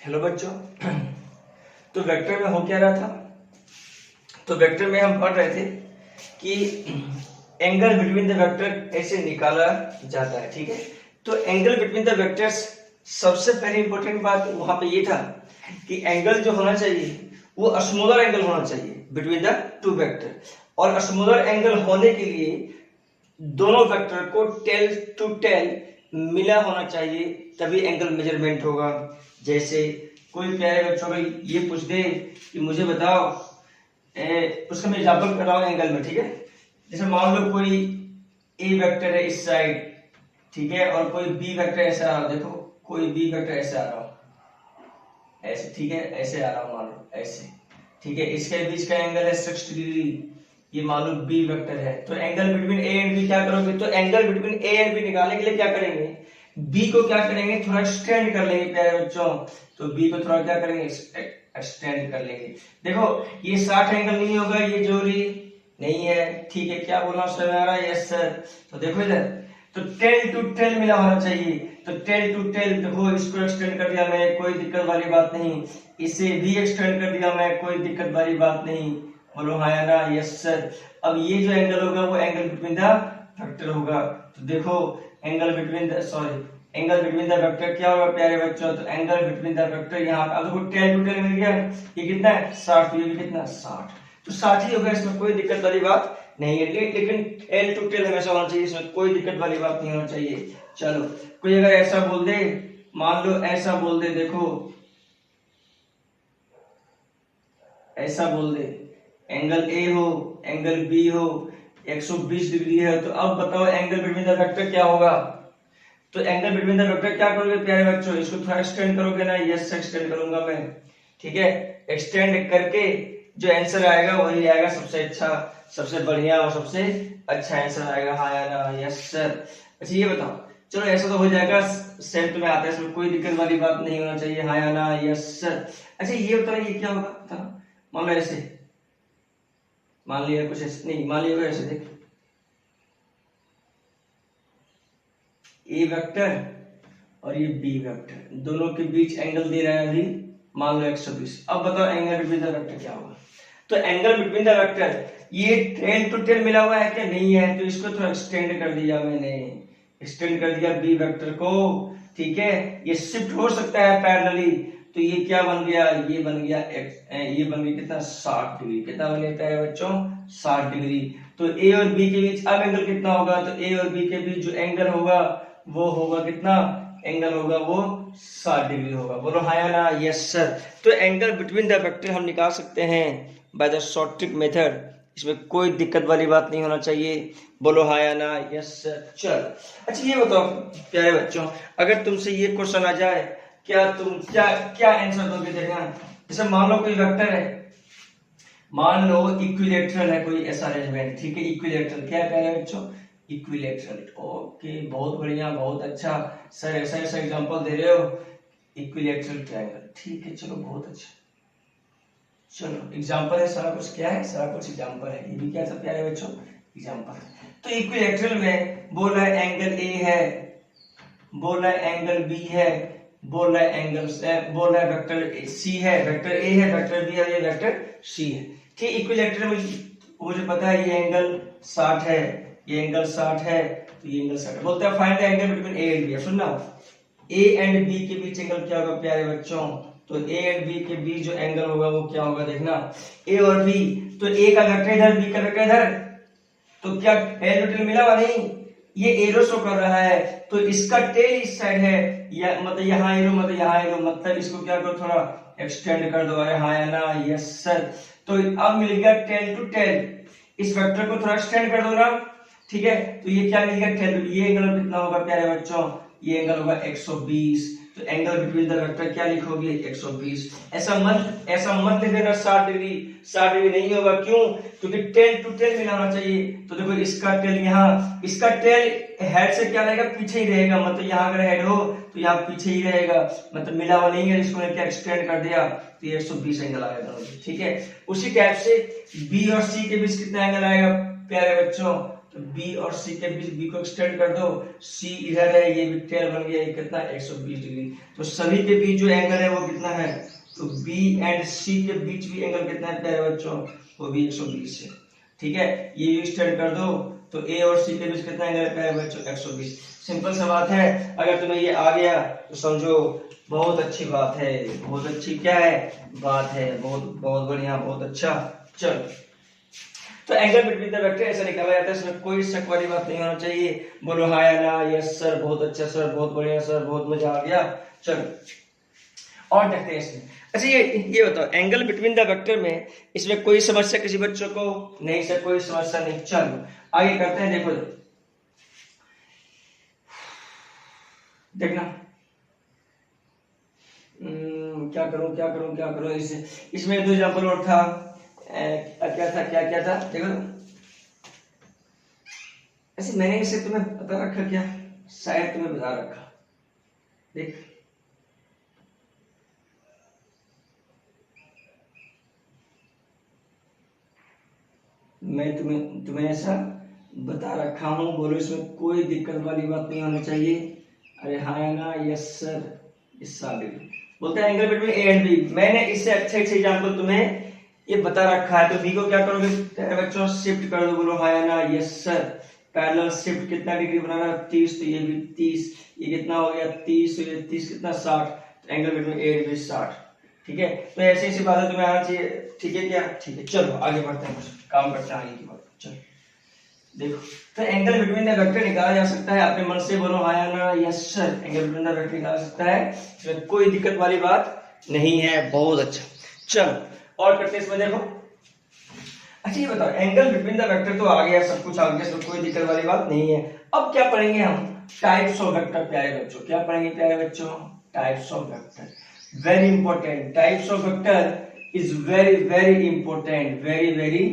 Hello बच्चों। तो vector में हो क्या रहा था? तो वेक्टर में हम पढ़ रहे थे कि एंगल बिटवीन द वेक्टर ऐसे निकाला जाता है। ठीक है, तो एंगल बिटवीन द वेक्टर्स, सबसे पहले इंपॉर्टेंट बात वहां पे ये था कि एंगल जो होना चाहिए वो स्मॉलर एंगल होना चाहिए बिटवीन द टू वेक्टर, और स्मॉलर एंगल होने के लिए दोनों वेक्टर को टेल टू टेल मिला होना चाहिए, तभी एंगल मेजरमेंट होगा। जैसे कोई प्यारे बच्चों को ये पूछ दे कि मुझे बताओ, उसका मैं एग्जांपल कर रहा हूँ एंगल में। ठीक है, जैसे मान लो कोई ए वेक्टर है इस साइड, ठीक है, और कोई बी वेक्टर ऐसा आ रहा, देखो कोई बी वेक्टर ऐसे आ रहा हो ऐसे, ठीक है, ऐसे आ रहा हूँ मान लो ऐसे, ठीक है, इसके बीच का एंगल है 60 डिग्री, ये मान लो बी वेक्टर है। तो angle between A and B क्या करोगे? तो angle between A and B निकालने के लिए क्या करेंगे? बी को क्या करेंगे? थोड़ा एक्सटेंड कर लेंगे प्यारे बच्चों। तो बी को थोड़ा क्या करेंगे? एक्सटेंड कर लेंगे। देखो ये 60 एंगल नहीं होगा, ये जोड़ी नहीं है, ठीक है, क्या बोलना समझ में आ रहा है? Yes sir. तो देखो इधर, तो टेल टू टेल मिला होना चाहिए। तो टेल टू टेल, देखो इसको एक्सटेंड कर दिया मैं, कोई दिक्कत वाली बात नहीं। इसे भी एक्सटेंड कर दिया मैं, कोई दिक्कत वाली बात नहीं। बोलो हाँ या ना? Yes sir. अब ये जो एंगल होगा वो एंगल बिटवीन द वेक्टर होगा। तो देखो angle between the angle between the vector क्या होगा प्यारे बच्चों? तो एंगल बिटवीन द वेक्टर यहाँ पे, अब देखो टेल टू टेल मिल गया, ये कितना है? 60। तो ये भी कितना? 60। तो 60 ही होगा, इसमें कोई दिक्कत वाली बात नहीं है। लेकिन टेल टू टेल हमेशा होना चाहिए, इसमें कोई दिक्कत वाली बात नहीं होना चाहिए। चलो कोई अगर ऐसा बोल दे, मान लो ऐसा बोल दे, देखो ऐसा बोल दे, एंगल ए हो, एंगल बी हो, 120 डिग्री है, तो अब बताओ एंगल बिटवीन द वेक्टर क्या होगा? तो एंगल बिटवीन द वेक्टर क्या करोगे प्यारे बच्चों? इसको थोड़ा एक्सटेंड करोगे ना? यस एक्सटेंड करूंगा मैं, ठीक है। एक्सटेंड करके जो आंसर आएगा वही आएगा, सबसे अच्छा, सबसे बढ़िया और सबसे अच्छा आंसर आएगा। हाँ या ना? Yes sir. अच्छा ये बताओ, चलो ऐसा तो हो जाएगा, सेम तुम्हें आता है, इसमें कोई दिक्कत वाली बात नहीं होना चाहिए। हाँ या ना? Yes sir. अच्छा ये बताओ, ये क्या होगा? बताओ, मान लो ऐसे, मान लिया कुछ ऐसे नहीं, मान लिया ऐसे, देख ए वेक्टर और ये बी वेक्टर, दोनों के बीच एंगल दे रहा है अभी, मान लो 120। अब बताओ एंगल बिटवीन द वेक्टर क्या होगा? तो एंगल बिटवीन द वेक्टर, ये टेल टू टेल मिला हुआ है क्या? नहीं है, तो इसको थोड़ा एक्सटेंड कर दिया मैंने, एक्सटेंड कर दिया बी वेक्टर को, ठीक है। ये शिफ्ट हो सकता है पैरेलली, तो ये क्या बन गया? ये बन गया ये बन गया कितना? 60 डिग्री। कितना बन जाता है बच्चों? 60 डिग्री। तो ए और बी के बीच अब एंगल कितना होगा? तो ए और बी के बीच जो एंगल होगा वो होगा कितना? एंगल होगा वो 60 डिग्री होगा। बोलो हाँ या ना? Yes sir. तो एंगल बिटवीन द वेक्टर हम निकाल सकते हैं by the short trick method, इसमें कोई दिक्कत वाली बात नहीं होना चाहिए। बोलो हाँ या ना? Yes sir. चल अच्छा ये बताओ प्यारे बच्चों, अगर तुमसे ये क्वेश्चन आ जाए, क्या तुम क्या क्या आंसर दोगे? देखना, जैसे मान लो कोई वेक्टर है, मान लो इक्विलैटरल है कोई ऐसा अरेंजमेंट, ठीक है। इक्विलैटरल क्या है प्यारे बच्चों? इक्विलैटरल। ओके, बहुत बढ़िया, बहुत अच्छा सर, ऐसा ऐसा एग्जांपल दे रहे हो। इक्विलैटरल ट्रायंगल, ठीक है, चलो बहुत अच्छा। चलो एग्जांपल है, सारा कुछ क्या है? सारा कुछ एग्जांपल है। ये भी क्या था प्यारे बच्चों? एग्जांपल। तो इक्विलैटरल में बोल रहा है एंगल ए है, बोल रहा है एंगल बी है, बोल रहा है एंगल, बोल रहा है वेक्टर सी है, वेक्टर ए है, वेक्टर बी है, ये वेक्टर सी है, ठीक। इक्विलैटरल में मुझे पता है ये एंगल 60 है, ये एंगल 60 है, तो ये एंगल 60 है। बोलते हैं find the angle between A and B. सुनना, ए एंड बी के बीच एंगल क्या होगा प्यारे बच्चों? तो ए एंड बी के बीच जो एंगल होगा वो क्या होगा? देखना, ए और बी, तो ए का वेक्टर इधर, बी का वेक्टर इधर, तो क्या टेल टू टेल मिला हुआ? नहीं, ये एरो शो कर रहा है, तो इसका टेल इस साइड है, या मतलब यहाँ एरो, मतलब यहाँ एरो, मतलब इसको क्या करो? थोड़ा एक्सटेंड कर दो। अरे हाँ या ना? Yes sir. तो अब मिल गया टेल टू टेल, इस वेक्टर को थोड़ा एक्सटेंड कर दो ना, ठीक है। तो ये क्या मिल गया? टेल। ये एंगल कितना होगा प्यारे बच्चों? ये एंगल होगा 120। तो एंगल बिटवीन द वेक्टर क्या लिखोगे? 120। ऐसा मत लिख देना 60 डिग्री, 60 डिग्री नहीं होगा। क्यों? क्योंकि टेल टू टेल मिला होना चाहिए। तो देखो इसका टेल यहाँ, इसका टेल हेड से क्या रहेगा? पीछे ही रहेगा, मतलब यहाँ अगर हेड हो तो यहाँ पीछे ही रहेगा, मतलब मिला हुआ नहीं है, इसको क्या एक्सटेंड कर दिया, तो 120 एंगल आएगा दोनों, ठीक है। उसी टाइप से बी और सी के बीच कितना एंगल आएगा प्यारे बच्चों? तो बी और सी के बीच बी को एक्सटेंड कर दो, सी इधर है, ये भी टेल बन गया, ये कितना 120 डिग्री। तो सभी के बीच जो एंगल है वो कितना है, तो बी एंड सी के बीच भी एंगल कितना है प्यारे बच्चों, वो भी 120 है। ठीक है, ये भी एक्सटेंड कर दो, तो ए और सी के बीच कितना एंगल है प्यारे बच्चों, 120। सिंपल सा बात है, अगर तुम्हें ये आ गया तो समझो बहुत अच्छी बात है, बहुत अच्छी क्या है बात है, बहुत बहुत बढ़िया, बहुत अच्छा। चलो, तो एंगल बिटवीन द वेक्टर ऐसा निकाला जाता है, इसमें कोई शक वाली बात नहीं होना चाहिए। बोलो हाँ या ना, यस सर, बहुत अच्छा सर, बहुत बढ़िया सर, बहुत मजा आ गया। चलो और देखते हैं इसमें। अच्छा ये बताओ, एंगल बिटवीन द वेक्टर में इसमें कोई समस्या किसी बच्चों को नहीं सर, कोई समस्या नहीं। चलो आगे करते हैं। देखो देखना, क्या करूं इसमें दो एग्जांपल और था, क्या था देखो। ऐसे मैंने इसे तुम्हें बता रखा क्या, शायद तुम्हें बता रखा, देख मैं तुम्हें ऐसा बता रखा हूं। बोलो इसमें कोई दिक्कत वाली बात नहीं होनी चाहिए। अरे हाँ या ना, यस सर, इस साबित बोलते हैं angle between A and B. मैंने इससे अच्छे एग्जांपल तुम्हें ये बता रखा है, तो बी को क्या करोगे बच्चों, शिफ्ट कर दो। बोलो हाँ या ना, यस सर। पैरेलल शिफ्ट कितना डिग्री बनाना, 30, तो ये भी 30, ये कितना हो गया 30, तो ये 30 कितना 60, तो angle between A and B 60। ठीक है, तो ऐसी ऐसी बातें तुम्हें आना चाहिए। ठीक है क्या, ठीक है, चलो आगे बढ़ते हैं, काम करते हैं आगे की बात। चलो देखो, तो एंगल बिटवीन द वेक्टर निकाला जा सकता है, अपने मन से बोलो हाँ या ना, yes sir, angle between the vector निकाला सकता है, इसमें कोई दिक्कत वाली बात नहीं है। बहुत अच्छा, चलो और करते हैं इसमें। देखो अच्छा ये बताओ, एंगल बिटवीन द वेक्टर तो आ गया, सब कुछ आ गया, इसमें कोई दिक्कत वाली बात नहीं है। अब क्या पढ़ेंगे हम, टाइप्स ऑफ वेक्टर प्यारे बच्चों। क्या पढ़ेंगे प्यारे बच्चों, types of vector. Very important, types of vector is very very important, very very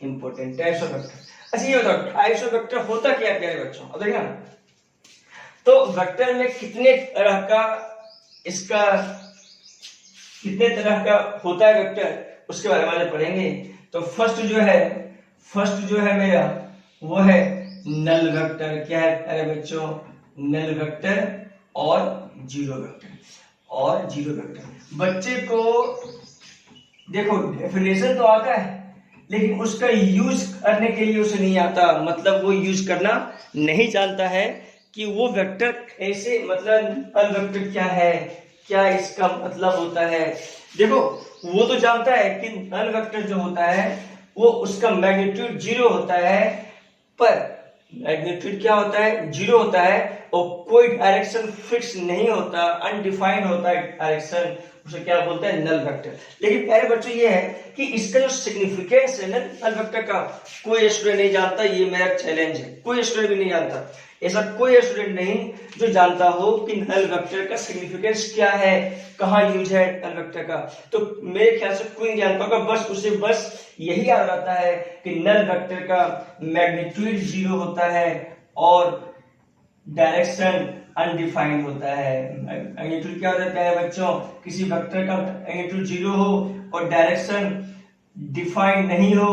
important, types of vector. अच्छा ये बताओ, टाइप्स ऑफ वेक्टर होता क्या है प्यारे बच्चों, अब देखना। तो वेक्टर में कितने तरह का इसका कितने तरह का होता है वेक्टर, उसके बारे में आज पढ़ेंगे। तो फर्स्ट जो है मेरा वो है नल वेक्टर। क्या है प्यारे बच्चों, नल वेक्टर और जीरो वेक्टर, और जीरो वेक्टर। बच्चे को देखो डेफिनेशन तो आता है, लेकिन उसका यूज करने के लिए उसे नहीं आता, मतलब वो यूज करना नहीं जानता है कि वो वेक्टर कैसे, मतलब नल वेक्टर क्या है, क्या इसका मतलब होता है। देखो वो तो जानता है कि नल वेक्टर जो होता है वो उसका मैग्नीट्यूड जीरो होता है, पर मैग्नीट्यूड क्या होता है, जीरो होता है, और कोई डायरेक्शन फिक्स नहीं होता, अनडिफाइंड होता है डायरेक्शन, उसे क्या बोलते हैं नल वेक्टर। लेकिन प्यारे बच्चों ये है कि इसका जो सिग्निफिकेंस है नल वेक्टर का, कोई स्टूडेंट नहीं जानता। ये मेरा चैलेंज है, कोई स्टूडेंट भी नहीं जानता, ऐसा कोई स्टूडेंट नहीं जो जानता हो कि नल वेक्टर का सिग्निफिकेंस क्या है, कहाँ यूज है नल वेक्टर का। तो मेरे ख्याल से कोई नहीं जानता होगा, बस उसे बस यही याद रहता है कि नल वेक्टर का मैग्नीट्यूड जीरो होता है और डायरेक्शन अनडिफाइंड होता है। मैग्नीट्यूड क्या होता है प्यारे बच्चों, किसी वेक्टर का मैग्नीट्यूड जीरो हो और डायरेक्शन डिफाइंड नहीं हो।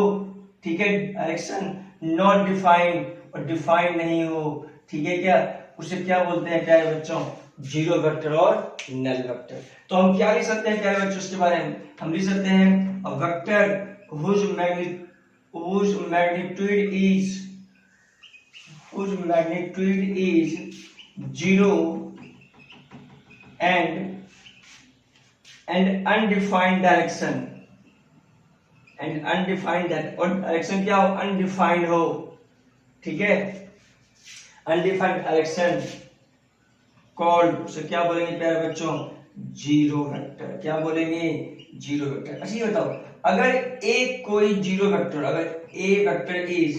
ठीक है, डायरेक्शन नॉट डिफाइंड और डिफाइंड नहीं हो, ठीक है क्या, उसे क्या बोलते हैं प्यारे बच्चों, जीरो वेक्टर और नल वेक्टर। तो हम क्या लिख सकते हैं प्यारे बच्चों इसके बारे में, हम लिख सकते हैं a vector whose magnitude is zero and undefined direction, and undefined that, और डायरेक्शन क्या हो, अनडिफाइंड हो। ठीक है, अनडिफाइंड डायरेक्शन कॉल्ड, उसे क्या बोलेंगे प्यारे बच्चों, जीरो वेक्टर। क्या बोलेंगे, जीरो वेक्टर। अच्छा ये बताओ, अगर एक कोई जीरो वेक्टर, अगर A vector is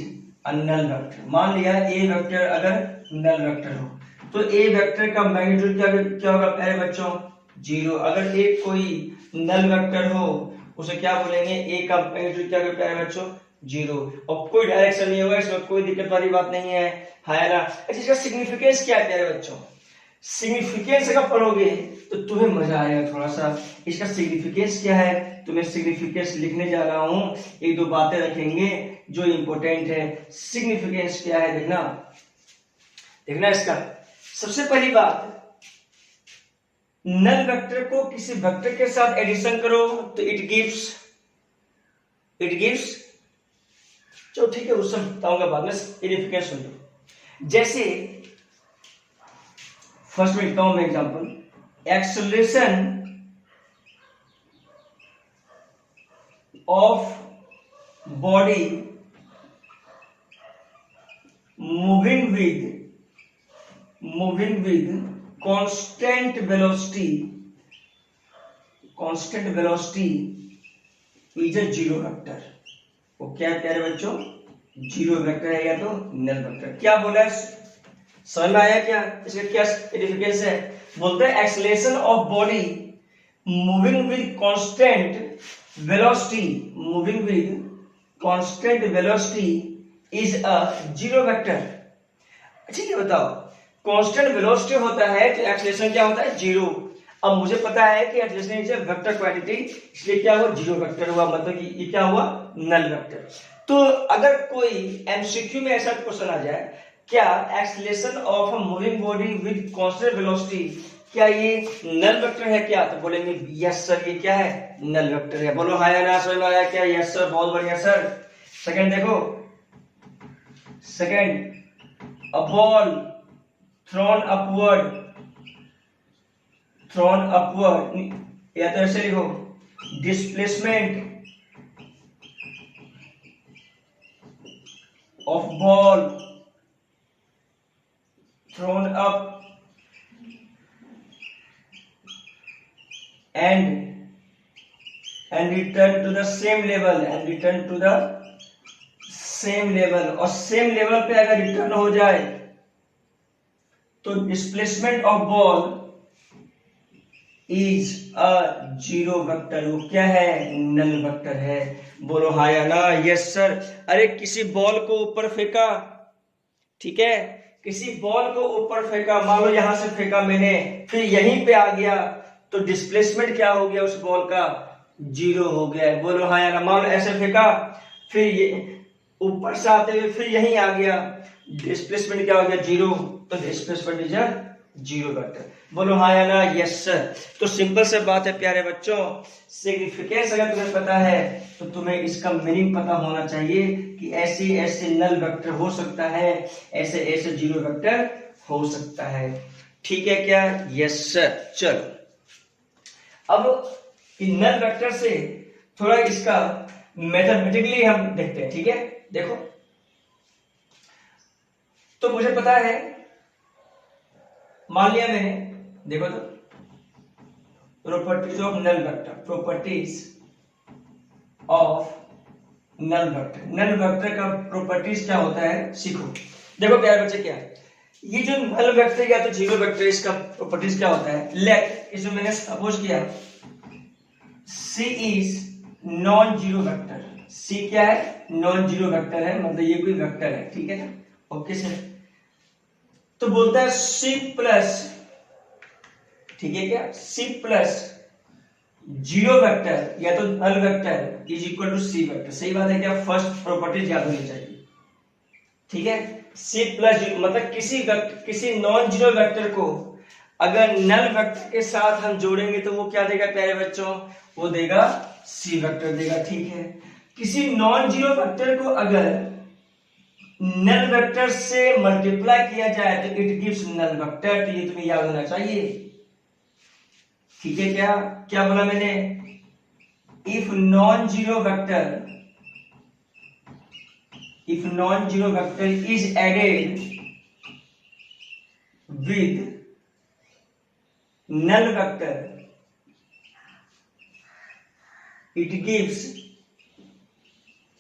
a null vector, मान लिया ए वेक्टर अगर नल वेक्टर हो, तो ए वेक्टर का मैग्नीट्यूड क्या होगा प्यारे बच्चों, जीरो। अगर एक कोई नल वेक्टर हो उसे क्या बोलेंगे, ए का मैग्नीट्यूड क्या होगा प्यारे बच्चों, जीरो, और कोई डायरेक्शन नहीं होगा, इसमें कोई दिक्कत वाली बात नहीं है, है ना। अच्छा इसका सिग्निफिकेंस क्या है प्यारे बच्चों, सिग्निफिकेंस अगर पढ़ोगे तो तुम्हें मजा आएगा थोड़ा सा। इसका सिग्निफिकेंस क्या है, तुम्हें सिग्निफिकेंस लिखने जा रहा हूं, एक दो बातें रखेंगे, जो इंपॉर्टेंट है, सिग्निफिकेंस क्या है देखना। देखना इसका सबसे पहली बात, नल वेक्टर को किसी वेक्टर के साथ एडिशन करो तो इट गिव्स चलो ठीक है, उस सब बताऊंगा बाद में, सिग्निफिकेंस सुन लो। जैसे फर्स्ट में लिखता हूं मैं example, acceleration of body moving with constant velocity is a zero vector. वो क्या है प्यारे बच्चों, जीरो वेक्टर है या तो नल वेक्टर। क्या बोला है, समझ में आया क्या, इसका क्या सिग्निफिकेंस है? बोलते हैं acceleration of body moving with constant velocity is a zero vector. अच्छा ये बताओ, कांस्टेंट वेलोसिटी होता है तो एक्सेलरेशन क्या होता है, जीरो। अब मुझे पता है कि acceleration is a vector quantity, इसलिए क्या हुआ, जीरो वेक्टर हुआ, मतलब कि ये क्या हुआ, नल वेक्टर। तो अगर कोई एमसीक्यू में ऐसा क्वेश्चन आ जाए, क्या acceleration of a moving body with constant velocity, क्या ये नल वेक्टर है क्या, तो बोलेंगे यस सर, ये क्या है, नल वेक्टर है। बोलो हाँ या ना, समझ में आया क्या, यस सर, बहुत बढ़िया सर। सेकंड देखो, second, a ball throne upward, या तो ऐसे लिखो, displacement of ball throne up and return to the same level, और सेम लेवल पे अगर रिटर्न हो जाए तो displacement of ball is a zero vector. वो क्या है, नल वेक्टर है। बोलो हाँ या ना, यस सर। अरे किसी बॉल को ऊपर फेंका, ठीक है, किसी बॉल को ऊपर फेंका, मान लो यहां से फेंका मैंने, फिर यहीं पे आ गया, तो डिस्प्लेसमेंट क्या हो गया उस बॉल का, जीरो हो गया। बोलो हाँ या ना। मान लो ऐसे फेंका, फिर ये ऊपर से आते हुए फिर यहीं आ गया, डिस्प्लेसमेंट क्या हो गया, जीरो, तो displacement is a zero vector. बोलो हाँ या ना, यस सर। तो सिंपल से बात है प्यारे बच्चों, सिग्निफिकेंस अगर तुम्हें पता है तो तुम्हें इसका मीनिंग पता होना चाहिए कि ऐसे ऐसे नल वेक्टर हो सकता है, ऐसे ऐसे जीरो वेक्टर हो सकता है। ठीक है क्या, यस सर। चलो अब इन नल वेक्टर से थोड़ा इसका मैथमेटिकली हम देखते हैं, ठीक है। देखो तो मुझे पता है, मान लिया मैंने, देखो तो properties of null vector, null vector का प्रॉपर्टीज क्या होता है सीखो। देखो प्यारे बच्चे, क्या है ये जो नल वेक्टर या तो जीरो वेक्टर, इसका प्रॉपर्टीज क्या होता है। लेट इसमें मैंने सपोज किया C is non zero vector. C क्या है, नॉन जीरो वेक्टर है, मतलब ये कोई वेक्टर है, ठीक है ना। ओके सर, तो बोलता है C प्लस, ठीक है क्या, C प्लस जीरो वेक्टर या तो null vector is equal to C vector. सही बात है क्या, फर्स्ट प्रॉपर्टीज याद होनी चाहिए, ठीक है। C प्लस मतलब किसी नॉन जीरो वेक्टर को अगर नल वेक्टर के साथ हम जोड़ेंगे तो वो क्या देगा प्यारे बच्चों, वो देगा C वेक्टर देगा, ठीक है। किसी नॉन जीरो वेक्टर को अगर नल वेक्टर से मल्टीप्लाई किया जाए तो इट गिव्स नल वेक्टर, तो ये तुम्हें याद होना चाहिए, ठीक है क्या। क्या बोला मैंने, if non zero vector is added with null vector, it gives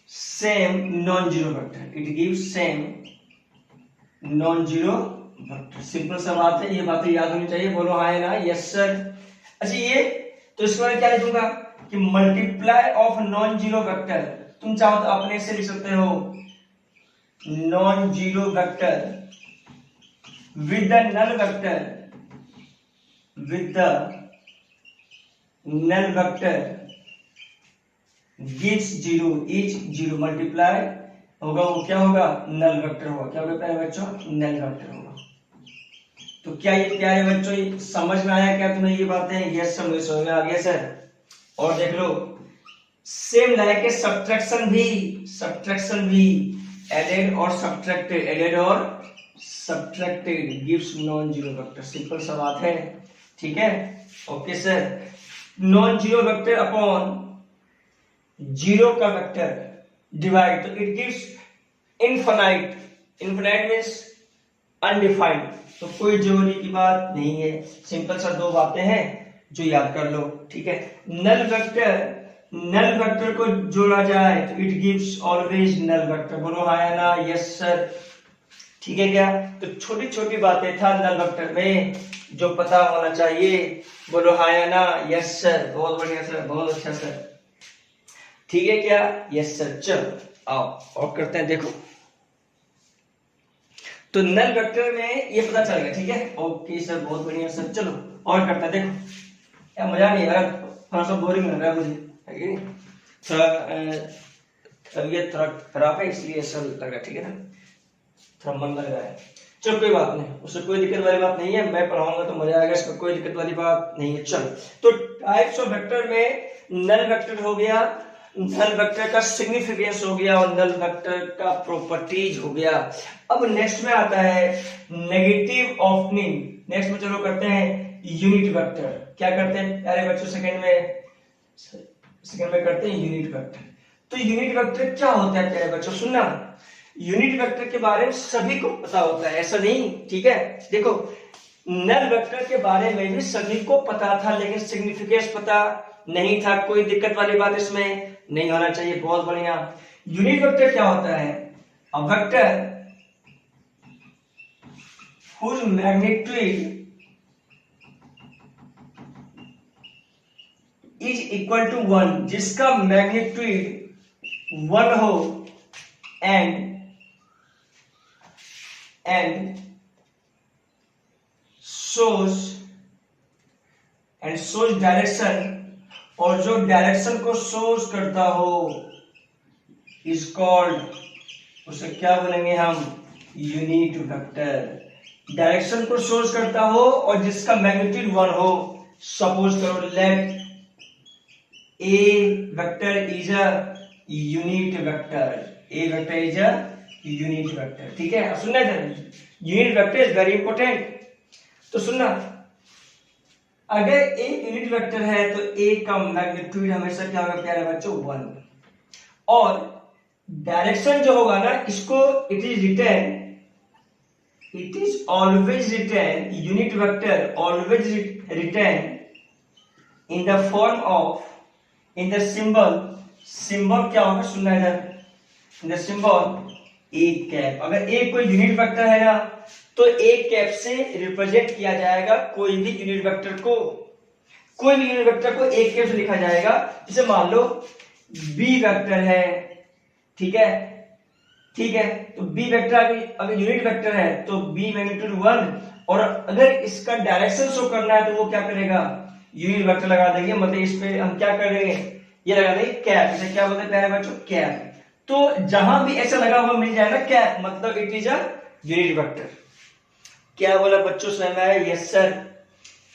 same non-zero vector, simple सा बात है, ये बातें याद होनी चाहिए। बोलो हाँ या ना, यस सर। अच्छा ये तो इसमें मैं क्या लिखूंगा कि multiply of non zero vector, तुम चाहो तो अपने से लिख सकते हो, non zero vector with the null vector, gives zero, is zero, multiply होगा वो क्या होगा, नल वेक्टर होगा। क्या होगा प्यारे बच्चों, नल वेक्टर होगा। तो क्या ये प्यारे बच्चों ये समझ में आया क्या तुम्हें ये बातें? यस सर, मुझे समझ में आ गया सर। और देख लो सेम लाइक है सब्ट्रैक्शन भी एडेड और subtracted gives non zero vector. Simple सा बात है, ठीक है। Okay sir, non zero vector upon zero का वेक्टर डिवाइड, तो it gives infinite. Infinite means undefined, तो कोई जरूरी की बात नहीं है। सिंपल सा दो बातें हैं जो याद कर लो, ठीक है। नल वेक्टर को जोड़ा जाए तो it gives always null vector. बोलो हाँ या ना, यस सर, ठीक है क्या। तो छोटी छोटी बातें था नल वेक्टर में जो पता होना चाहिए। बोलो हाँ या ना, यस सर, बहुत बढ़िया सर, बहुत अच्छा सर, ठीक है क्या, यस सर। चलो आओ और करते हैं, देखो तो नल वेक्टर में ये पता चल गया, ठीक है। ओके सर, बहुत बढ़िया सर। चलो और करते हैं, देखो यार मजा नहीं आ रहा, थोड़ा सा बोरिंग लग रहा है मुझे, है कि नहीं। थोड़ा तबीयत थोड़ा खराब है इसलिए ऐसा लग रहा है, ठीक है ना, थोड़ा मन लग रहा है। चलो कोई बात नहीं, उससे कोई दिक्कत वाली बात नहीं है, मैं पढ़ाऊंगा तो मजा आएगा, इसमें कोई दिक्कत वाली बात नहीं है। चलो तो टाइप्स ऑफ वेक्टर में नल वेक्टर हो गया, नल वेक्टर का सिग्निफिकेंस हो गया और नल वेक्टर का प्रॉपर्टीज हो गया। अब नेक्स्ट में आता है नेगेटिव ओपनिंग। नेक्स्ट में चलो करते हैं यूनिट वेक्टर। क्या करते हैं प्यारे बच्चों, सेकंड में करते हैं यूनिट वेक्टर। तो यूनिट वेक्टर क्या होता है प्यारे बच्चों, सुनना, यूनिट वेक्टर के बारे में सभी को पता होता है, ऐसा नहीं, ठीक है। देखो नल वेक्टर के बारे में भी सभी को पता था, लेकिन सिग्निफिकेंस पता नहीं था। कोई दिक्कत वाली बात इसमें नहीं होना चाहिए, बहुत बढ़िया। यूनिट वेक्टर क्या होता है, a vector whose magnitude is equal to 1, जिसका मैग्नीट्यूड 1 हो एंड shows डायरेक्शन, और जो डायरेक्शन को शोज करता हो इज कॉल्ड, उसे क्या बोलेंगे हम, यूनिट वेक्टर। डायरेक्शन को शोज करता हो और जिसका मैग्नीट्यूड 1 हो। सपोज करो let A vector is a unit vector, A vector is a unit vector, ठीक है। अब सुनना है, unit vector is very important. तो सुनना, अगर ए यूनिट वेक्टर है तो ए का मैग्नीट्यूड हमेशा क्या होगा प्यारे बच्चों, 1। और डायरेक्शन जो होगा ना, इसको it is always return, unit vector always return in the form of, in the symbol क्या होगा, सुनना इधर, in the symbol A cap. अगर ए कोई यूनिट वेक्टर है ना, तो ए कैप से रिप्रेजेंट किया जाएगा कोई भी यूनिट वेक्टर को, कोई भी यूनिट वेक्टर को ए कैप से लिखा जाएगा। जैसे मान लो बी वेक्टर है, ठीक है, ठीक है। तो बी वेक्टर अगर यूनिट वेक्टर है तो बी मैग्नीट्यूड 1, और अगर इसका डायरेक्शन शो करना है तो वो क्या करेगा, यूनिट वेक्टर लगा देंगे। मतलब इस पे हम क्या करेंगे, ये लगा देंगे कैप, इसे क्या बोलते हैं प्यारे बच्चों, कैप। तो जहां भी ऐसा लगा हुआ मिल जाएगा कैप, मतलब it is a unit vector. क्या बोला बच्चों, समझ में आया, यस सर।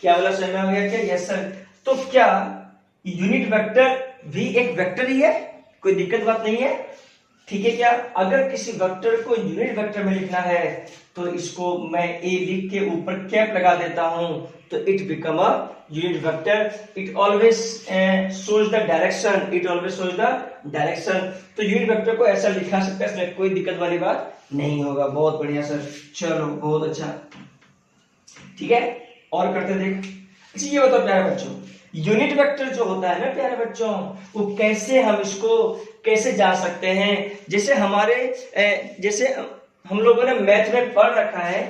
क्या बोला, समझ में आ गया क्या, यस सर। तो क्या यूनिट वेक्टर भी एक वेक्टर ही है, कोई दिक्कत बात नहीं है, ठीक है क्या। अगर किसी वेक्टर को यूनिट वेक्टर में लिखना है तो इसको मैं ए लिख के ऊपर कैप लगा देता हूं, तो it become a unit vector. It always shows the direction, it always shows the direction. तो यूनिट वेक्टर को ऐसा लिखा सकता है, इसमें कोई दिक्कत वाली बात नहीं होगा। बहुत बढ़िया सर, चलो बहुत अच्छा, ठीक है। और करते देख। अच्छा ये बताओ प्यारे बच्चों, यूनिट वेक्टर जो होता है ना प्यारे बच्चों, वो कैसे हम इसको कैसे जा सकते हैं। जैसे हमारे जैसे हम लोगों ने मैथ में पढ़ रखा है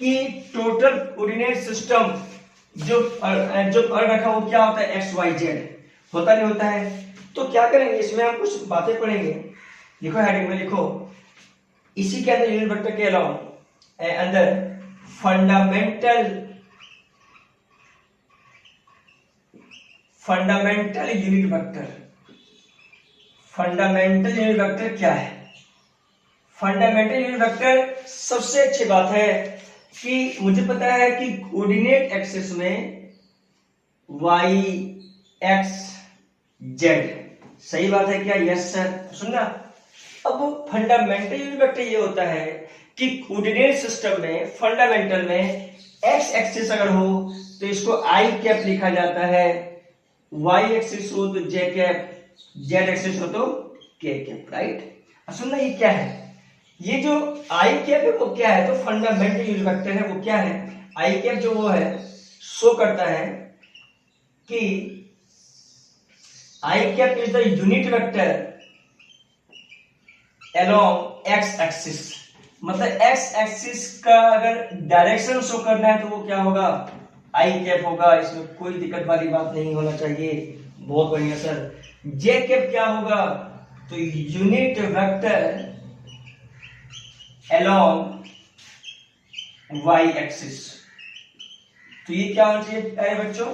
कि टोटल कोऑर्डिनेट सिस्टम जो पढ़ रखा वो क्या होता है, एक्स वाई जेड, होता नहीं होता है। तो क्या करेंगे, इसमें हम कुछ बातें पढ़ेंगे। लिखो हेडिंग में, लिखो इसी के अंदर यूनिट वेक्टर के अलावा अंदर fundamental unit vector. Fundamental unit vector क्या है, फंडामेंटल यूनिट वेक्टर सबसे अच्छी बात है कि मुझे पता है कि कोऑर्डिनेट एक्सिस में y x z, सही बात है क्या? Yes sir. सुनना, अब फंडामेंटल यूनिट वेक्टर ये होता है कि कोऑर्डिनेट सिस्टम में फंडामेंटल में x एक्सिस अगर हो तो इसको i कैप लिखा जाता है, y एक्सिस हो तो j कैप, z एक्सिस हो तो k कैप, राइट। अब सुनना, ये क्या है? ये जो i कैप है वो क्या है? तो फंडामेंटल यूनिट वेक्टर है, वो क्या है? i कैप जो वो है शो करता है कि i cap is the unit vector along x axis. मतलब x एक्सिस का अगर डायरेक्शन शो करना है तो वो क्या होगा? i कैप होगा, इसमें कोई दिक्कत वाली बात नहीं होना चाहिए। बहुत बढ़िया सर। j कैप क्या होगा? तो unit vector along y axis. तो ये क्या होना चाहिए प्यारे बच्चों?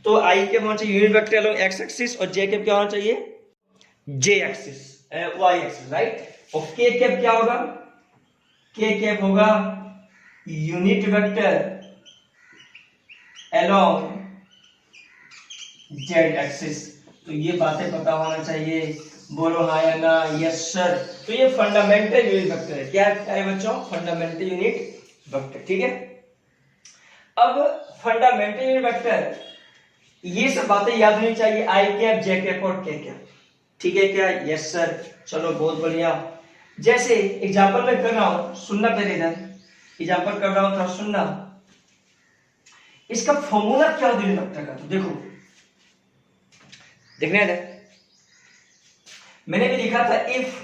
तो i कैप होना चाहिए unit vector along x axis और j कैप क्या होना चाहिए? j axis, y axis, right. और k कैप क्या होगा? k कैप होगा unit vector along z axis. तो ये बातें पता होना चाहिए। बोलो हाँ या ना? Yes sir. तो ये फंडामेंटल यूनिट वेक्टर है। क्या है बच्चों? फंडामेंटल यूनिट वेक्टर, ठीक है। अब फंडामेंटल यूनिट वेक्टर, ये सब बातें याद होनी चाहिए, आई कैप, जे कैप और के कैप, ठीक है क्या? Yes sir. चलो बहुत बढ़िया। जैसे एग्जांपल में कर रहा हूं, सुनना पहले, इधर एग्जांपल कर रहा हूं, थोड़ा सुनना। इसका फॉर्मूला क्या होता है वेक्टर का? तो देखो, देखना है, मैंने भी लिखा था if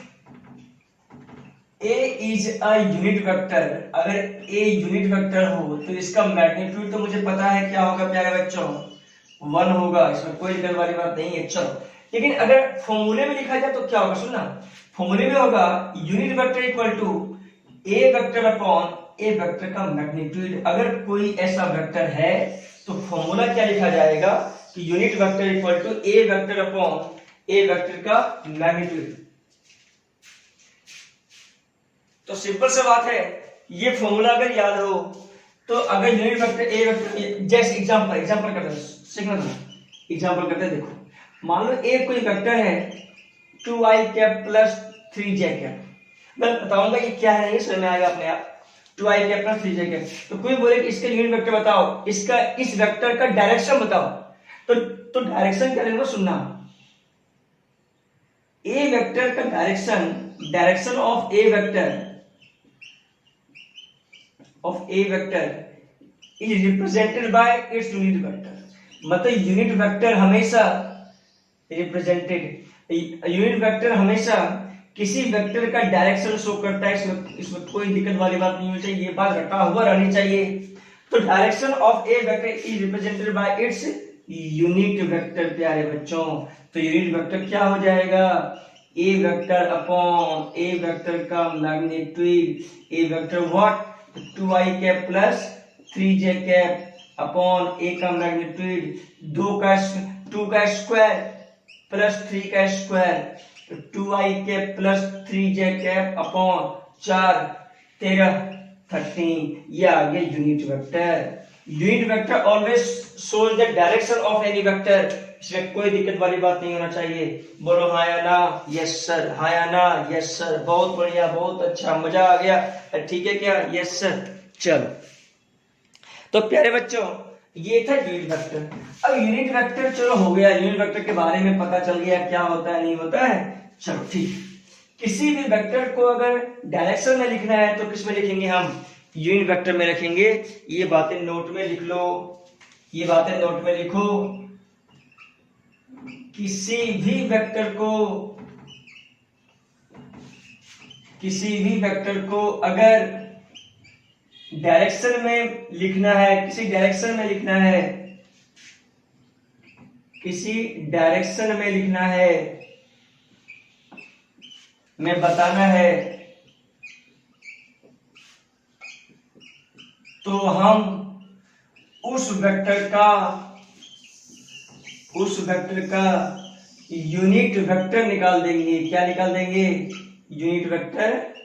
a is a unit vector. अगर a यूनिट वेक्टर हो तो इसका मैग्नीट्यूड तो मुझे पता है क्या होगा प्यारे बच्चों? 1 होगा, इसमें कोई दिक्कत वाली बात नहीं है। चलो, लेकिन अगर फॉर्मूले में लिखा जाए तो क्या होगा? सुनना, फॉर्मूले में होगा unit vector equal to a vector upon a vector का मैग्नीट्यूड। अगर कोई ऐसा वेक्टर है तो फॉर्मूला क्या लिखा जाएगा कि unit vector equal to a vector upon a vector का मैग्नीट्यूड। तो सिंपल सा बात है, ये फॉर्मूला अगर याद हो तो अगर यूनिट वेक्टर a वेक्टर, जैसे एग्जांपल करते हैं, सीखना था, एग्जांपल करते हैं। देखो, मान लो a कोई वेक्टर है 2i cap plus 3j cap. मैं बताऊंगा कि क्या है, ये समझ में आएगा अपने आप। 2i cap plus 3j cap. तो कोई बोले कि इसका यूनिट वेक्टर बताओ, इसका इस वेक्टर का डायरेक्शन बताओ, तो डायरेक्शन क्या लेंगे? सुनना, a वेक्टर का direction of a vector is represented by its unit vector. मतलब यूनिट वेक्टर हमेशा किसी वेक्टर का डायरेक्शन शो करता है। इसमें कोई दिक्कत वाली बात नहीं होनी चाहिए, ये बात रटा हुआ रहनी चाहिए। तो direction of A vector is represented by its unit vector प्यारे बच्चों। तो यूनिट वेक्टर क्या हो जाएगा? ए वेक्टर अपॉन ए वेक्टर का magnitude, A vector what? 2i cap plus 3j cap upon a का मैग्नीट्यूड 2 का स्क्वायर प्लस 3 का square, 2i cap plus 3j cap upon 4 13 13। ये आ गया unit vector. Unit vector always shows the direction of any vector. इसमें कोई दिक्कत वाली बात नहीं होना चाहिए। बोलो हाँ या ना? Yes sir. हाँ या ना? Yes sir. बहुत बढ़िया, बहुत अच्छा, मजा आ गया, ठीक है क्या? Yes sir. चलो, तो प्यारे बच्चों, ये था यूनिट वेक्टर। अब यूनिट वेक्टर चलो हो गया, यूनिट वेक्टर के बारे में पता चल गया क्या होता है नहीं होता है। चलो ठीक, किसी भी वेक्टर को अगर डायरेक्शन में लिखना है तो किस में लिखेंगे? हम यूनिट वेक्टर में रखेंगे। ये बातें नोट में लिख लो, ये बातें नोट में लिखो। किसी भी अगर डायरेक्शन में लिखना है, किसी डायरेक्शन में लिखना है, में बताना है, तो हम उस वेक्टर का यूनिट वेक्टर निकाल देंगे। क्या निकाल देंगे? यूनिट वेक्टर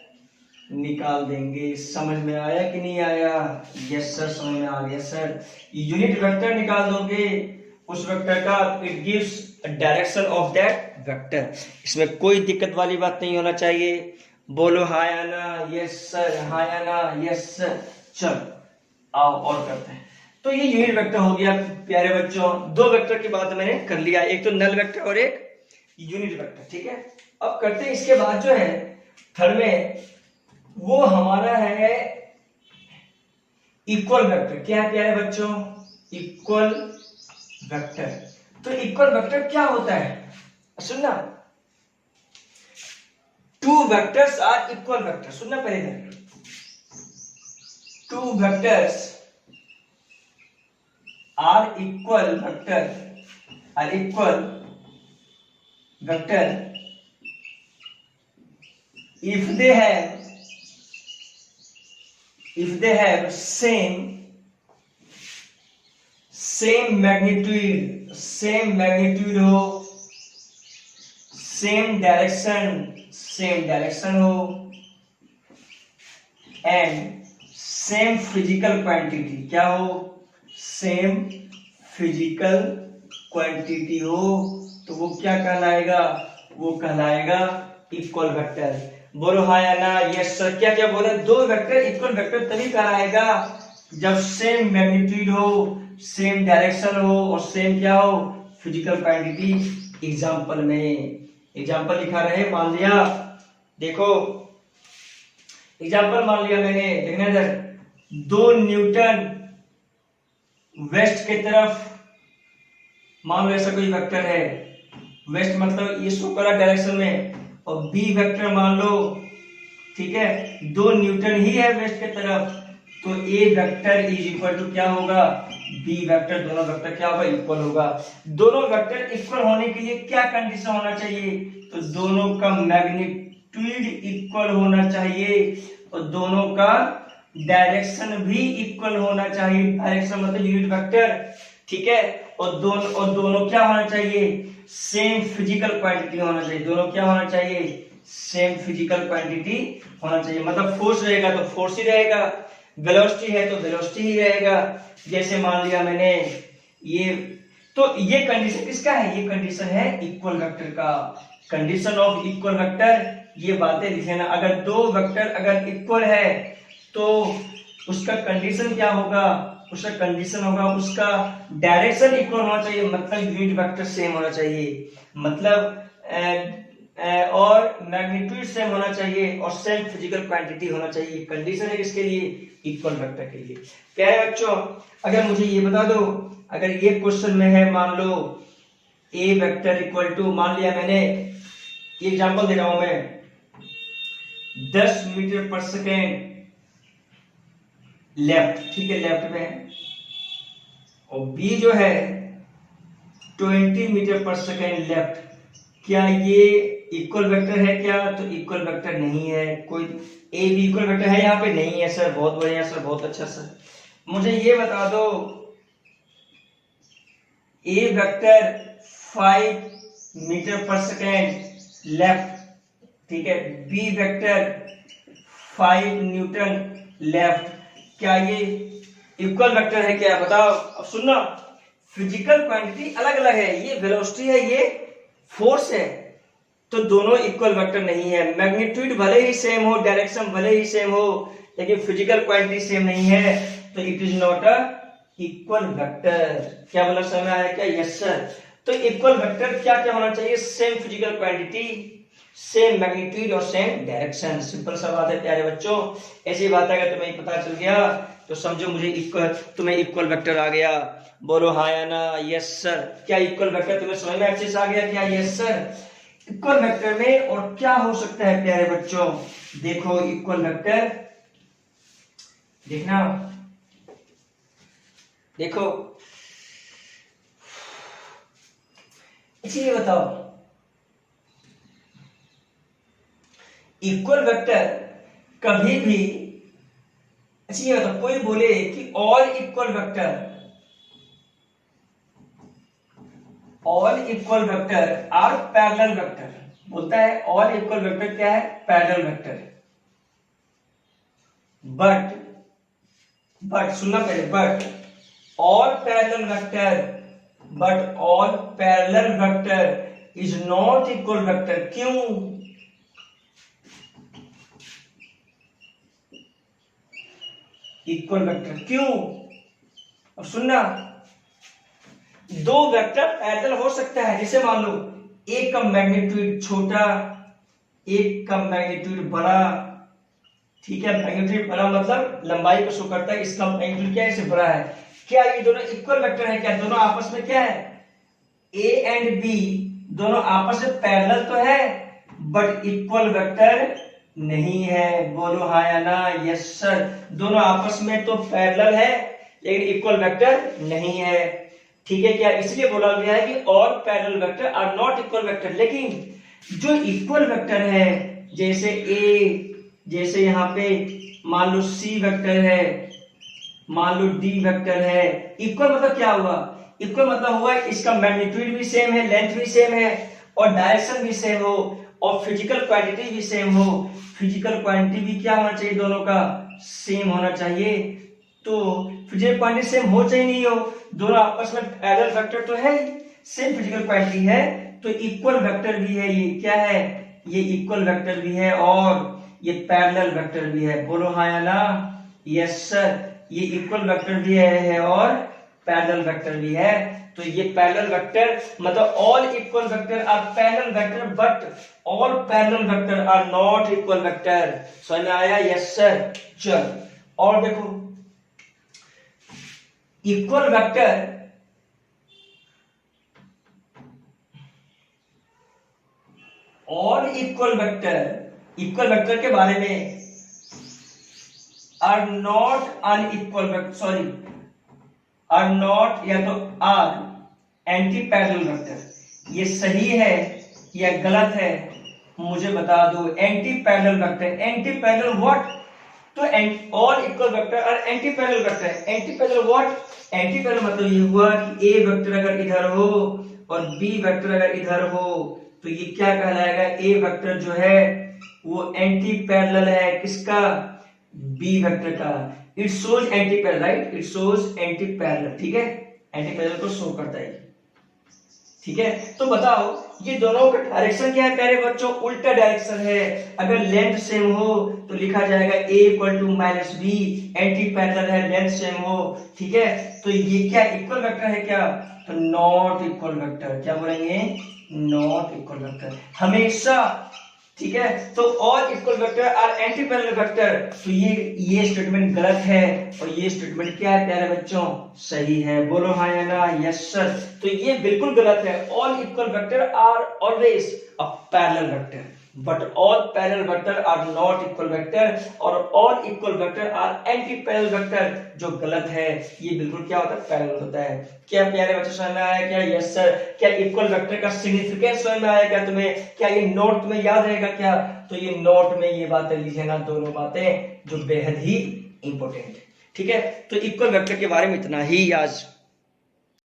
निकाल देंगे। समझ में आया कि नहीं आया? यस सर, समझ में आ गया सर। यूनिट वेक्टर निकाल दोगे उस वेक्टर का, it gives direction of that vector. इसमें कोई दिक्कत वाली बात नहीं होना चाहिए। बोलो हाँ या ना? यस सर, हाँ या ना? Yes sir. चलो आओ और करते हैं। तो ये यूनिट वेक्टर हो गया प्यारे बच्चों। दो वेक्टर की बात मैंने कर लिया, एक तो नल वेक्टर और एक यूनिट वेक्टर, ठीक है। अब करते हैं इसके बाद जो है थर्ड में, वो हमारा है इक्वल वेक्टर। क्या है प्यारे बच्चों? Equal vector. तो इक्वल वेक्टर क्या होता है? सुनना, two vectors are equal vector. सुनना पहले इधर, two vectors are equal vector if they have same magnitude हो, same direction हो, and same physical quantity। क्या हो? सेम फिजिकल क्वांटिटी हो, तो वो क्या कहलाएगा? वो कहलाएगा इक्वल वेक्टर। बोलो हाँ या ना? Yes sir. क्या क्या बोले? दो वेक्टर इक्वल वेक्टर तभी कहलाएगा जब सेम मैग्नीट्यूड हो, सेम डायरेक्शन हो और सेम क्या हो? Physical quantity. एग्जांपल में एग्जांपल लिखा रहे, मान लिया, देखो एग्जांपल मान लिया मैंने, देखना इधर, 2 न्यूटन वेस्ट की तरफ, मान लो ऐसा कोई वेक्टर है, वेस्ट मतलब ये शो करा डायरेक्शन में, और बी वेक्टर मान लो, ठीक है, 2 न्यूटन ही है वेस्ट की तरफ, तो ए वेक्टर इज इक्वल टू क्या होगा? B vector. दोनों वेक्टर क्या होगा? इक्वल होगा। दोनों वेक्टर इक्वल होने के लिए क्या कंडीशन होना चाहिए? तो दोनों का मैग्नीट्यूड इक्वल होना चाहिए और दोनों का डायरेक्शन भी इक्वल होना चाहिए। डायरेक्शन मतलब यूनिट वेक्टर, ठीक है। और दोनों क्या होना चाहिए? सेम फिजिकल क्वांटिटी होना चाहिए। दोनों क्या होना चाहिए? सेम फिजिकल क्वांटिटी होना चाहिए। मतलब फोर्स रहेगा तो फोर्स ही रहेगा, वेलोसिटी है तो वेलोसिटी ही रहेगा। जैसे मान लिया मैंने ये, तो ये कंडीशन किसका है? ये कंडीशन है इक्वल वेक्टर का। कंडीशन ऑफ इक्वल वेक्टर, ये बातें लिख लेना। अगर दो वेक्टर अगर इक्वल है तो उसका कंडीशन क्या होगा? उसका कंडीशन होगा उसका डायरेक्शन इक्वल होना चाहिए, मतलब यूनिट वेक्टर सेम होना चाहिए, मतलब और मैग्नीट्यूड सेम होना चाहिए और सेम फिजिकल क्वांटिटी होना चाहिए। कंडीशन है किसके लिए? इक्वल वेक्टर के लिए। प्यारे बच्चों, अगर मुझे ये बता दो, अगर ये क्वेश्चन में है, मान लो ए वेक्टर इक्वल टू, मान लिया मैंने, ये एग्जांपल दे रहा हूं मैं, 10 मीटर पर सेकेंड लेफ्ट, ठीक है, लेफ्ट में है, और बी जो है 20 मीटर पर सेकेंड लेफ्ट। क्या ये इक्वल वेक्टर है क्या? तो इक्वल वेक्टर नहीं है। कोई ए बी इक्वल वेक्टर है यहाँ पे? नहीं है सर। बहुत बढ़िया सर, बहुत अच्छा सर। मुझे ये बता दो, ए वेक्टर 5 मीटर पर सेकेंड लेफ्ट, ठीक है, बी वेक्टर 5 न्यूटन लेफ्ट, क्या ये इक्वल वेक्टर है क्या? बताओ। अब सुनना, फिजिकल क्वांटिटी अलग अलग है, ये वेलोसिटी है, ये फोर्स है, तो दोनों इक्वल वेक्टर नहीं है। मैग्नीट्यूड भले ही सेम हो, डायरेक्शन भले ही सेम हो, लेकिन फिजिकल क्वांटिटी सेम नहीं है, तो it is not a equal vector. क्या बोला, समझ में आया क्या? Yes sir. तो इक्वल वेक्टर क्या क्या होना चाहिए? Same physical quantity, same magnitude और सेम डायरेक्शन। सिंपल सा बात है प्यारे बच्चों। ऐसी बात है, अगर तुम्हें पता चल गया तो समझो मुझे तुम्हें इक्वल वेक्टर आ गया। बोलो हाँ या ना? Yes sir. क्या इक्वल वेक्टर तुम्हें समझ में अच्छे से आ गया क्या? Yes sir. इक्वल वेक्टर में और क्या हो सकता है प्यारे बच्चों? देखो इक्वल वेक्टर, देखना, देखो, ये बताओ, इक्वल वेक्टर कभी भी, अच्छा ये बताओ, कोई बोले कि all equal vector are parallel vector, बोलता है ऑल इक्वल वेक्टर क्या है? Parallel vector. बट सुनना पहले, but all parallel vector is not equal vector. क्यों? इक्वल वेक्टर क्यों? अब सुनना, दो वेक्टर पैरेलल हो सकता है, जैसे मान लो एक का मैग्नीट्यूड छोटा, एक का मैग्नीट्यूड बड़ा, ठीक है। मैग्नीट्यूड बड़ा मतलब लंबाई को शो करता है, इसका मैग्नीट्यूड क्या है, इससे बड़ा है। क्या ये दोनों इक्वल वेक्टर है? क्या दोनों आपस में क्या है, ए एंड बी दोनों आपस में पैरेलल तो है, बट इक्वल वेक्टर नहीं है। बोलो हाँ या ना? Yes sir. दोनों आपस में तो पैरेलल है, लेकिन इक्वल वेक्टर नहीं है, ठीक है। क्या इसलिए बोला गया है कि all parallel vector are not equal vector. लेकिन जो इक्वल वेक्टर है, जैसे ए, जैसे यहाँ पे मान लो सी वेक्टर है, मान लो डी वेक्टर है, इक्वल मतलब क्या हुआ? इक्वल मतलब हुआ इसका मैग्नीट्यूड भी सेम है, लेंथ भी सेम है, और डायरेक्शन भी सेम हो, और फिजिकल क्वांटिटी भी सेम हो। फिजिकल क्वांटिटी भी क्या होना चाहिए? दोनों का सेम होना चाहिए। तो फिजिकल क्वांटिटी सेम हो चाहे नहीं हो, दोनों आपस में पैरेलल वेक्टर तो है, सेम फिजिकल क्वांटिटी है, तो इक्वल वेक्टर भी है। ये क्या है? ये इक्वल वेक्टर भी है और ये पैरेलल वेक्टर भी है। बोलो हाँ या ना? Yes sir. ये इक्वल वेक्टर भी है और पैरेलल वेक्टर भी है। तो ये पैरेलल वेक्टर मतलब all equal vector are parallel vector, but all parallel vector are not equal vector. समझ में आया? Yes sir. चल और देखो, इक्वल वेक्टर और इक्वल वेक्टर के बारे में are not unequal vector, sorry are not या तो आर एंटी पैरेलल वेक्टर। ये सही है या गलत है मुझे बता दो। Anti parallel vector, anti parallel what? तो all equal vector are anti parallel vector. Anti parallel what? Anti parallel मतलब ये हुआ कि ए वेक्टर अगर इधर हो और बी वेक्टर अगर इधर हो, तो ये क्या कहलाएगा? ए वेक्टर जो है वो एंटी पैरेलल है, किसका? बी वेक्टर का। It shows anti parallel, right? It shows anti parallel, ठीक है। एंटी पैरेलल को शो करता है, ठीक है। तो बताओ ये दोनों का डायरेक्शन क्या है प्यारे बच्चों? उल्टा डायरेक्शन है। अगर लेंथ सेम हो तो लिखा जाएगा a equal to minus B. Anti parallel है, लेंथ सेम हो, ठीक है। तो ये क्या इक्वल वेक्टर है क्या? तो नॉट इक्वल वेक्टर। क्या बोलेंगे? नॉट इक्वल वेक्टर हमेशा, ठीक है। तो all equal vector are anti parallel vector. तो ये स्टेटमेंट गलत है और ये स्टेटमेंट क्या है प्यारे बच्चों? सही है। बोलो हाँ या ना? Yes sir. तो ये बिल्कुल गलत है। All equal vector are always a parallel vector, but all parallel vector are not equal vector, और all equal vector are anti parallel vector, जो गलत है। ये बिल्कुल क्या होता है? पैरेलल होता है। क्या प्यारे बच्चों समझ में आया क्या? Yes sir. क्या इक्वल वेक्टर का सिग्निफिकेंस समझ में आया क्या तुम्हें? क्या ये नोट में याद रहेगा क्या? तो ये नोट में ये बातें लिखेगा, दोनों बातें जो बेहद ही इंपॉर्टेंट, ठीक है। तो इक्वल वेक्टर के बारे में इतना ही आज।